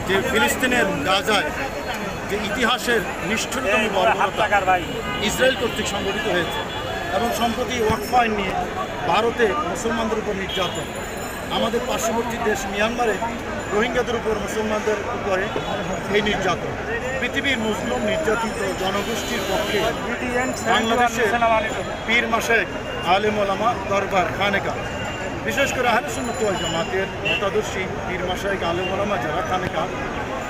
যে ফিলিস্তিনের গাজায় যে ইতিহাসের নিষ্ঠুরতম বর্বরতা ইসরায়েল কর্তৃক সংগঠিত হয়েছে এবং সম্প্রতি ওয়াকফ আইন নিয়ে ভারতে মুসলমানদের উপর নির্যাতন, আমাদের পার্শ্ববর্তী দেশ মিয়ানমারে রোহিঙ্গাদের উপর মুসলমানদের উপরে এই নির্যাতন, পৃথিবীর মুসলিম নির্যাতিত জনগোষ্ঠীর পক্ষে বাংলাদেশের পীর মাশেখ আলেম ওলামা দরবার খানেকা, বিশেষ করে আহলে সুন্নাত ওয়াল জামাতের মতাদর্শী পীর মাশেখ আলেম ওলামা যারা খানেকা,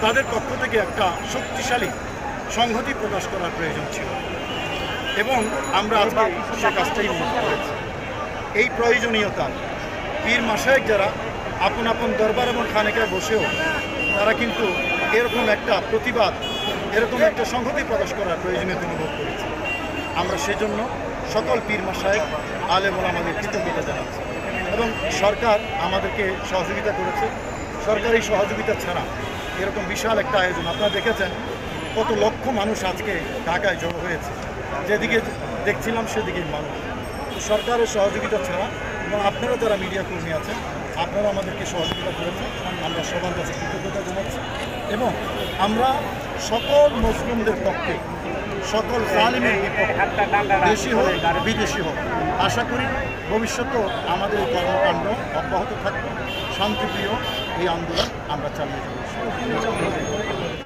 তাদের পক্ষ থেকে একটা শক্তিশালী সংহতি প্রকাশ করার প্রয়োজন ছিল এবং আমরা আজকে সে কাজটাই করেছি। এই প্রয়োজনীয়তা পীর মাশেখ যারা আপন আপন দরবার এবং খানেকায় বসেও তারা কিন্তু এরকম একটা প্রতিবাদ, এরকম একটা সংহতি প্রকাশ করার প্রয়োজনীয়তা অনুভব করেছে। আমরা সেজন্য সকল পীর মাশায়েখ আলেম ওলামাদের কৃতজ্ঞতা জানাচ্ছি এবং সরকার আমাদেরকে সহযোগিতা করেছে। সরকারি সহযোগিতা ছাড়া এরকম বিশাল একটা আয়োজন আপনারা দেখেছেন, কত লক্ষ মানুষ আজকে ঢাকায় জড়ো হয়েছে, যেদিকে দেখছিলাম সেদিকেই মানুষ। সরকারের সহযোগিতা ছাড়া এবং আপনারা যারা মিডিয়া কর্মী আছেন আপনারা আমাদেরকে সহযোগিতা করেছেন, আমরা সবার কাছে কৃতজ্ঞতা জানাচ্ছি এবং আমরা সকল মুসলিমদের পক্ষে, সকল জালিমের বিপক্ষে, দেশি হোক বিদেশি হোক, আশা করি ভবিষ্যতেও আমাদের এই কর্মকাণ্ড অব্যাহত থাকবে। শান্তিপ্রিয় এই আন্দোলন আমরা চালিয়ে যাব।